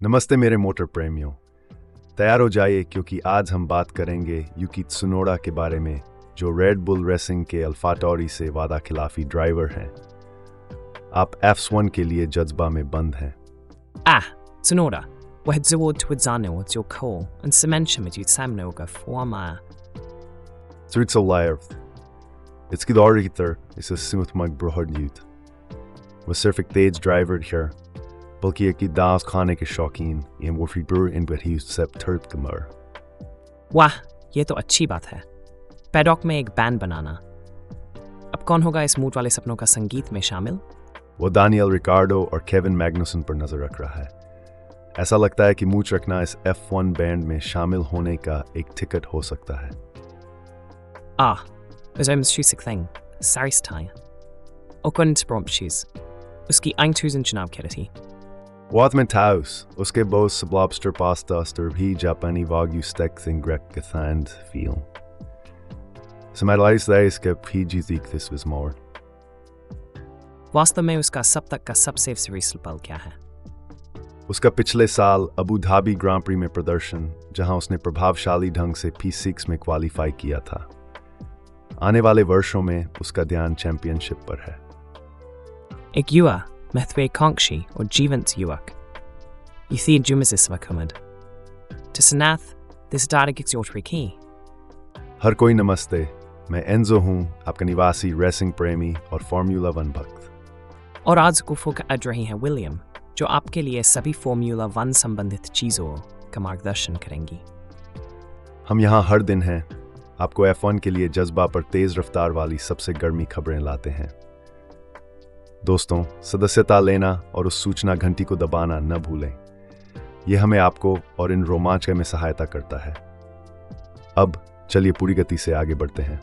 नमस्ते मेरे मोटर प्रेमियों, तैयार हो जाइए क्योंकि आज हम बात करेंगे यूकी त्सुनोडा के बारे में, जो रेड बुल रेसिंग के अल्फाटोरी से वादा खिलाफी ड्राइवर हैं। आप F1 के लिए जज्बा में बंद हैं। Tsunoda, wahedzawod twidzano what's your call, and sementia med utsamnoga forma. Zurich live. It's good order is a smooth mic brohard youth. Was surfik days driver here. बल्कि एक दास खाने के शौकीन ये वफी ब्र इन पर ही सेप थर्ड कमर। वाह, ये तो अच्छी बात है। पैडॉक में एक बैंड बनाना। अब कौन होगा इस मूड वाले सपनों का संगीत में शामिल? वो दानियल रिकार्डो और केविन मैग्नुसन पर नजर रख रहा है। ऐसा लगता है कि मूड रखना इस F1 बैंड में शामिल होने का एक टिकट हो सकता है। is schysig thing. Saristai. Okun Sprompshes. Uski Eingtusen Chinab Kerati. Wat met Taus, uske bos lobster pasta ster he Japani wagyu steak thing grek gathand feel. Samadlais days ke PG zik this was more. वास्तव में उसका सब तक का सबसे serial पल क्या है? उसका पिछले साल अबू धाबी ग्रां प्री में प्रदर्शन, जहां उसने प्रभावशाली ढंग से P6 में क्वालिफाई किया था। आने वाले वर्षों में उसका ध्यान चैंपियनशिप पर है। एक युवा महत्वाकांक्षी और जीवंत युवक यथी जुमजिस वकुमद तसनाथ दिस डारगिक्स योटरिकी। हर कोई नमस्ते, मैं एंजो हूं, आपका निवासी रेसिंग प्रेमी और फार्मूला 1 भक्त। और आज गुफ्तगू कर रही हैं विलियम, जो आपके लिए सभी फार्मूला 1 संबंधित चीजों का मार्गदर्शन करेंगी। हम यहाँ हर दिन हैं, आपको F1 के लिए जज्बा पर तेज रफ्तार वाली सबसे गर्मी खबरें लाते हैं। दोस्तों, सदस्यता लेना और उस सूचना घंटी को दबाना न भूलें। यह हमें आपको और इन रोमांच में सहायता करता है। अब चलिए पूरी गति से आगे बढ़ते हैं।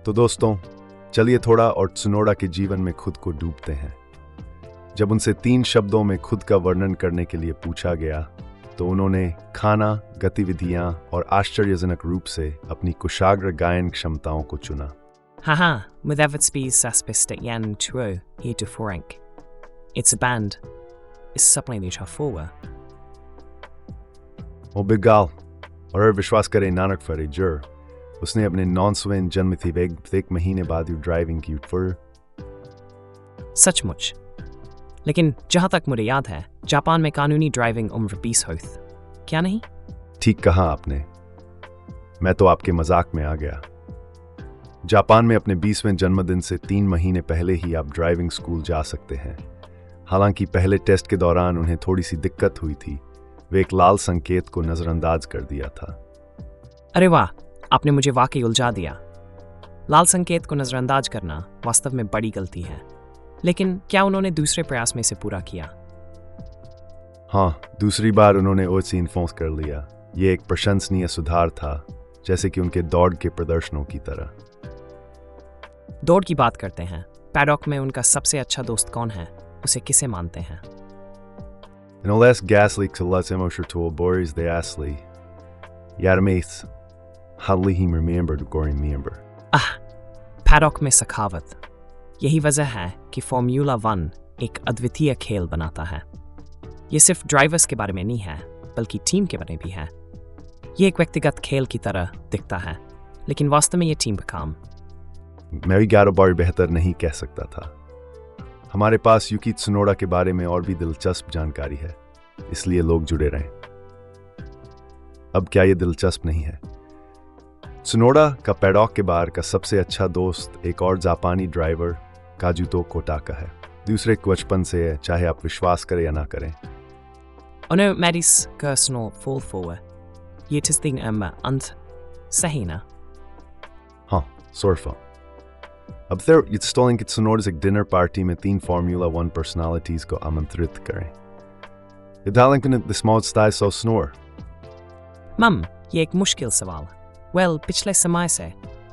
तो दोस्तों, चलिए थोड़ा और त्सुनोडा के जीवन में खुद को डूबते हैं। जब उनसे 3 शब्दों में खुद का वर्णन करने के लिए पूछा गया, तो उन्होंने खाना, गतिविधियां और आश्चर्यजनक रूप से अपनी कुशाग्र गायन क्षमताओं को चुना। With Evertsby's saspist yan tuo here to Forenk. It's a band. Is supplement the chafowa. ओ बिगाल, और विश्वास करें नानक फरे जर, उसने अपने नॉन-स्वेन जन्म थी एक महीने बाद ड्राइविंग की फर। सचमुच। लेकिन जहां तक मुझे याद है, जापान में कानूनी ड्राइविंग उम्र 20 होती, क्या नहीं? ठीक कहा आपने। मैं तो आपके मजाक में आ गया। जापान में अपने 20वें जन्मदिन से 3 महीने पहले ही आप ड्राइविंग स्कूल जा सकते हैं। हालांकि पहले टेस्ट के दौरान उन्हें थोड़ी सी दिक्कत हुई थी। वे एक लाल संकेत को नजरअंदाज कर दिया था। अरे वाह, आपने मुझे वाकई उलझा दिया। लाल संकेत को नजरअंदाज करना वास्तव में बड़ी गलती है। लेकिन क्या उन्होंने दूसरे प्रयास में इसे पूरा किया? हाँ, दूसरी बार उन्होंने ओसी इन्फोर्स कर लिया। ये एक प्रशंसनीय सुधार था, जैसे कि उनके दौड़ के प्रदर्शनों की तरह। दौड़ की बात करते हैं। पैडॉक में उनका सबसे अच्छा दोस्त कौन है? उसे किसे मानते हैं? Noles Gasly Kalasimosher to Boris de Asli. Yarmaith. Hadley he remembered Goring member. Paddock में सखावत। यही वजह है कि फार्मूला 1 एक अद्वितीय खेल बनाता है। ये सिर्फ ड्राइवर्स के बारे में नहीं है, बल्कि टीम के बारे में भी है। ये एक व्यक्तिगत खेल की तरह दिखता है, लेकिन वास्तव में ये टीम का काम। मैं भी कारोबार बेहतर नहीं कह सकता था। हमारे पास यूकी त्सुनोडा के बारे में और भी दिलचस्प जानकारी है, इसलिए लोग जुड़े रहें। अब क्या ये दिलचस्प नहीं है? त्सुनोडा का पैडॉक के बाहर का सबसे अच्छा दोस्त एक और जापानी ड्राइवर काजुतो कोटाका है। दूसरे बचपन से है, चाहे आप विश्वास करें या ना करें। Ono Madis Gersnor fall forward. Yetis thing ant Sahina. हाँ, सोर्फा। अब फिर Yitstoling की त्सुनोडा एक डिनर पार्टी में 3 फार्मूला 1 पर्सनालिटीज को आमंत्रित करें। Yidalinkun the small style so snore. मम, ये एक मुश्किल सवाल। पिछले समय से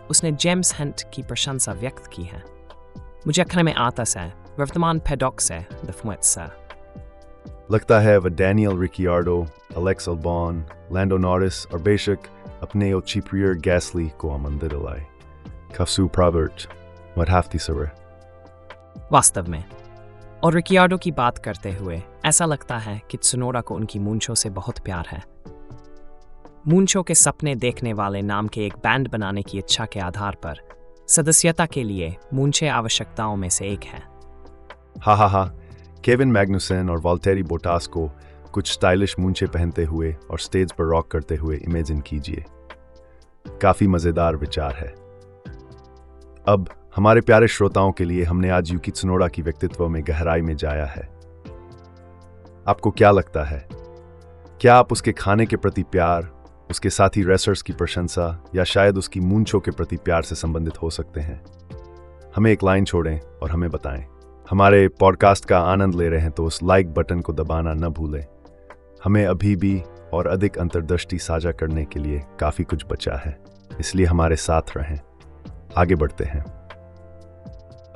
उसने जेम्स हंट की प्रशंसा व्यक्त की है। मुझे अखने में आता से वर्तमान पैडॉक से दफमत सा लगता है वह Daniel Ricciardo, Alex Albon, Lando Norris और बेशक अपने Ochiprier Gasly को आमंदिर लाए Kafsu Probert मरहाफ्ती सवर। वास्तव में, और रिकियार्डो की बात करते हुए ऐसा लगता है कि त्सुनोडा को उनकी मूंछों से बहुत प्यार है। मूंछों के सपने देखने वाले नाम के एक बैंड बनाने की इच्छा के आधार पर सदस्यता के लिए मूंछे आवश्यकताओं में से एक है। हा केविन मैग्नुसन और वॉल्टेरी बोटास को कुछ स्टाइलिश मूंछे पहनते हुए और स्टेज पर रॉक करते हुए इमेजिन कीजिए। काफी मजेदार विचार है। अब हमारे प्यारे श्रोताओं के लिए हमने आज यूकी त्सुनोडा की व्यक्तित्व में गहराई में जाया है। आपको क्या लगता है, क्या आप उसके खाने के प्रति प्यार, उसके साथी रेसर्स की प्रशंसा या शायद उसकी मूंछों के प्रति प्यार से संबंधित हो सकते हैं? हमें एक लाइन छोड़ें और हमें बताएं। हमारे पॉडकास्ट का आनंद ले रहे हैं तो उस लाइक बटन को दबाना न भूलें। हमें अभी भी और अधिक अंतर्दृष्टि साझा करने के लिए काफी कुछ बचा है, इसलिए हमारे साथ रहें। आगे बढ़ते हैं।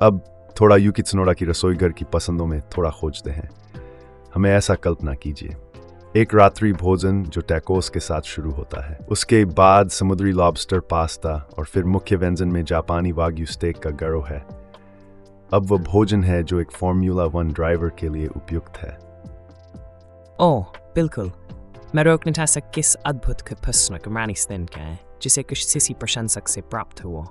अब थोड़ा यूकी त्सुनोडा की रसोई घर की पसंदों में थोड़ा खोजते हैं। हमें ऐसा कल्पना कीजिए, एक रात्रि भोजन जो टैकोस के साथ शुरू होता है, उसके बाद समुद्री लॉबस्टर पास्ता और फिर मुख्य व्यंजन में जापानी वाग्यू स्टेक का गरो है। अब वह भोजन है जो एक फॉर्मूला 1 ड्राइवर के लिए उपयुक्त है। ओह बिल्कुल, Meroknitasa किस अद्भुत कपस्नक रानिस्तिन का है जिसे किसी प्रशंसक से प्राप्त हुआ।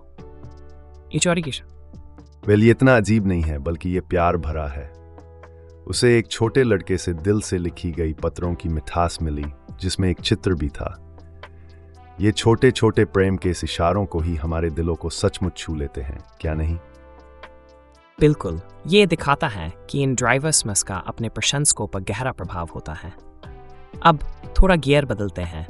वेल, ये इतना अजीब नहीं है, बल्कि ये प्यार भरा है। उसे एक छोटे लड़के से दिल से लिखी गई पत्रों की मिठास मिली, जिसमें एक चित्र भी था। ये छोटे छोटे प्रेम के इस इशारों को ही हमारे दिलों को सचमुच छू लेते हैं, क्या नहीं? बिल्कुल, ये दिखाता है कि इन ड्राइवर्स का अपने प्रशंसकों पर गहरा प्रभाव होता है। अब थोड़ा गियर बदलते हैं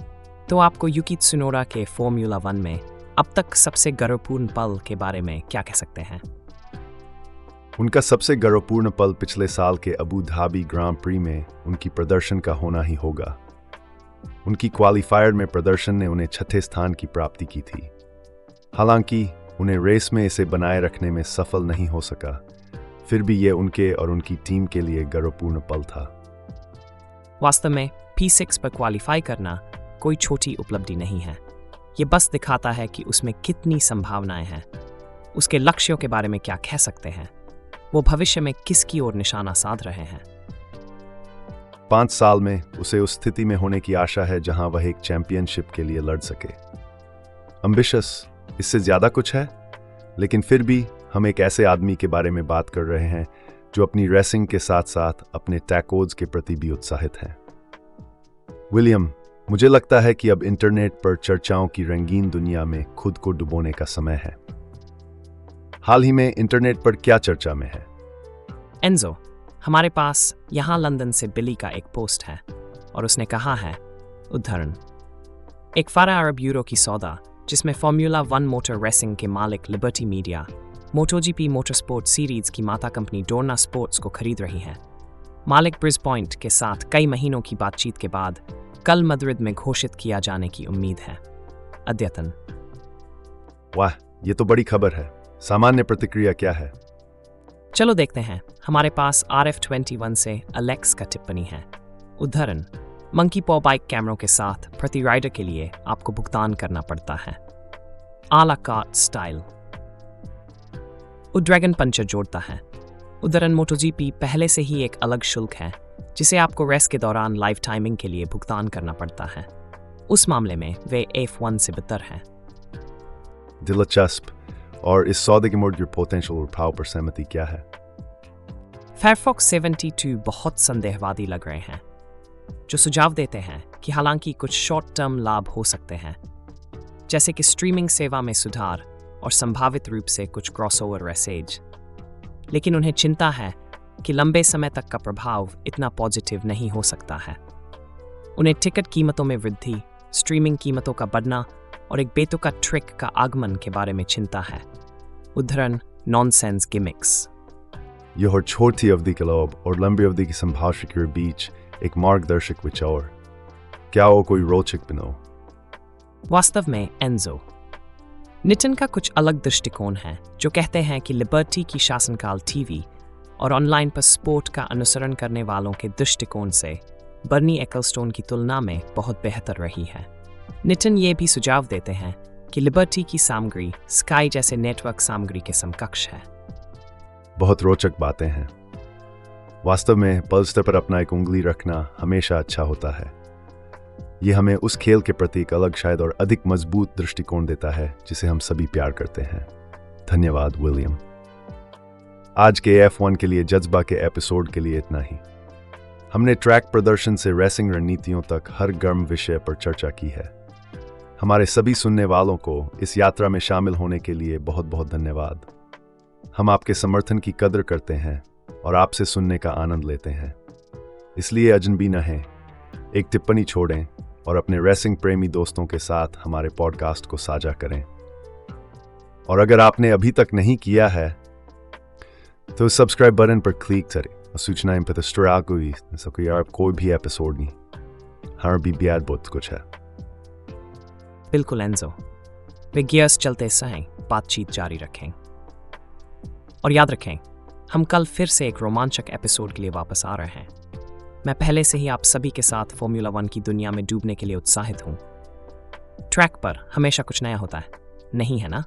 तो आपको यूकी त्सुनोडा के फॉर्मूला 1 में अब तक सबसे गर्वपूर्ण पल के बारे में क्या कह सकते हैं? उनका सबसे गर्वपूर्ण पल पिछले साल के अबू धाबी ग्रां प्री में उनकी प्रदर्शन का होना ही होगा। उनकी क्वालिफायर में प्रदर्शन ने उन्हें 6ठे स्थान की प्राप्ति की थी। हालांकि उन्हें रेस में इसे बनाए रखने में सफल नहीं हो सका, फिर भी यह उनके और उनकी टीम के लिए गर्वपूर्ण पल था। वास्तव में P6 पर क्वालिफाई करना कोई छोटी उपलब्धि नहीं है। ये बस दिखाता है कि उसमें कितनी संभावनाएं हैं। उसके लक्ष्यों के बारे में क्या कह सकते हैं, वो भविष्य में किसकी ओर निशाना साध रहे हैं। 5 साल में उसे उस स्थिति में होने की आशा है जहां वह एक चैंपियनशिप के लिए लड़ सके। एम्बिशियस इससे ज्यादा कुछ है, लेकिन फिर भी हम एक ऐसे आदमी के बारे में बात कर रहे हैं जो अपनी रेसिंग के साथ साथ अपने टैकोज के प्रति भी उत्साहित हैं। विलियम, मुझे लगता है कि अब इंटरनेट पर चर्चाओं की रंगीन दुनिया में खुद को डुबोने का समय है। हाल ही में इंटरनेट पर क्या चर्चा में है? एंजो, हमारे पास यहाँ लंदन से बिली का एक पोस्ट है और उसने कहा है, उद्धरण, एक फारा अरब यूरो की सौदा जिसमें फॉर्मूला 1 मोटर रेसिंग के मालिक liberty media MotoGP motorsport series की माता कंपनी डोर्ना स्पोर्ट्स को खरीद रही है। मालिक ब्रिज पॉइंट के साथ कई महीनों की बातचीत के बाद कल मद्रिद में घोषित किया जाने की उम्मीद है। अद्यतन। वाह, ये तो बड़ी खबर है। सामान्य प्रतिक्रिया क्या है? चलो देखते हैं। हमारे पास RF21 से अलेक्स का टिप्पणी है। उद्धरण, मंकी पॉ बाइक कैमरों के साथ प्रति राइडर के लिए आपको भुगतान करना पड़ता है। आला कार्ट स्टाइल। ड्रैगन पंचर जोड़ता है। उद्धरण, मोटोजीपी पहले से ही एक अलग शुल्क है जिसे आपको रेस के दौरान लाइव टाइमिंग के लिए भुगतान करना पड़ता है। उस मामले में वे F1 से बेहतर हैं। दिलचस्प। और इस सौदे के मौजूद पोटेंशियल और भाव पर सहमति क्या है? फायरफॉक्स 72 बहुत संदेहवादी लग रहे हैं, जो सुझाव देते हैं कि हालांकि कुछ शॉर्ट टर्म लाभ हो सकते हैं, जैसे कि स्ट्रीमिंग सेवा में सुधार और संभावित रूप से कुछ क्रॉसओवर रेसेज, लेकिन उन्हें चिंता है कि लंबे समय तक का प्रभाव इतना पॉजिटिव नहीं हो सकता है। उन्हें टिकट कीमतों में वृद्धि, स्ट्रीमिंग कीमतों का बढ़ना और एक बेतुका ट्रिक का आगमन के बारे में चिंता है। उद्धरण, नॉनसेंस गिमिक्स। यह छोटी अवधि के लाभ और लंबी अवधि की संभावना के बीच एक मार्गदर्शक विचार, क्या वो कोई रोचक बनो? वास्तव में एंजो, निटन का कुछ अलग दृष्टिकोण है जो कहते हैं कि लिबर्टी की शासनकाल टीवी और ऑनलाइन पर स्पोर्ट का अनुसरण करने वालों के दृष्टिकोण से बर्नी एक्लस्टोन की तुलना में बहुत बेहतर रही है। नितिन ये भी सुझाव देते हैं कि लिबर्टी की सामग्री स्काई जैसे नेटवर्क सामग्री के समकक्ष है। बहुत रोचक बातें हैं। वास्तव में पल्स्टर पर अपना एक उंगली रखना हमेशा अच्छा होता है। ये हमें उस खेल के प्रति एक अलग शायद और अधिक मजबूत दृष्टिकोण देता है जिसे हम सभी प्यार करते हैं। धन्यवाद विलियम। आज के F1 के लिए जज्बा के एपिसोड के लिए इतना ही। हमने ट्रैक प्रदर्शन से रेसिंग रणनीतियों तक हर गर्म विषय पर चर्चा की है। हमारे सभी सुनने वालों को इस यात्रा में शामिल होने के लिए बहुत बहुत धन्यवाद। हम आपके समर्थन की कदर करते हैं और आपसे सुनने का आनंद लेते हैं। इसलिए अजनबी न हैं, एक टिप्पणी छोड़ें और अपने रेसिंग प्रेमी दोस्तों के साथ हमारे पॉडकास्ट को साझा करें। और अगर आपने अभी तक नहीं किया है तो सब्सक्राइब बटन पर क्लिक करें और सूचनाएं पता स्ट्रागुई सको यार कोई भी एपिसोड नहीं हर भी ब्याज बहुत कुछ है। बिल्कुल एंजो, वे गियर्स चलते सहें बातचीत जारी रखें। और याद रखें, हम कल फिर से एक रोमांचक एपिसोड के लिए वापस आ रहे हैं। मैं पहले से ही आप सभी के साथ फॉर्मूला 1 की दुनिया में डूबने के लिए उत्साहित हूं। ट्रैक पर हमेशा कुछ नया होता है, नहीं है ना?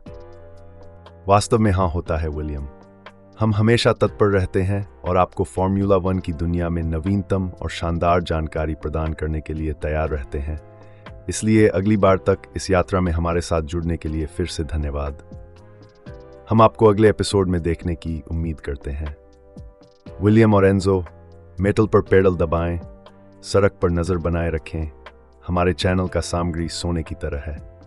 वास्तव में हाँ होता है विलियम। हम हमेशा तत्पर रहते हैं और आपको फॉर्मूला 1 की दुनिया में नवीनतम और शानदार जानकारी प्रदान करने के लिए तैयार रहते हैं। इसलिए अगली बार तक इस यात्रा में हमारे साथ जुड़ने के लिए फिर से धन्यवाद। हम आपको अगले एपिसोड में देखने की उम्मीद करते हैं। विलियम और एंजो, मेटल पर पेडल दबाएं, सड़क पर नजर बनाए रखें। हमारे चैनल का सामग्री सोने की तरह है।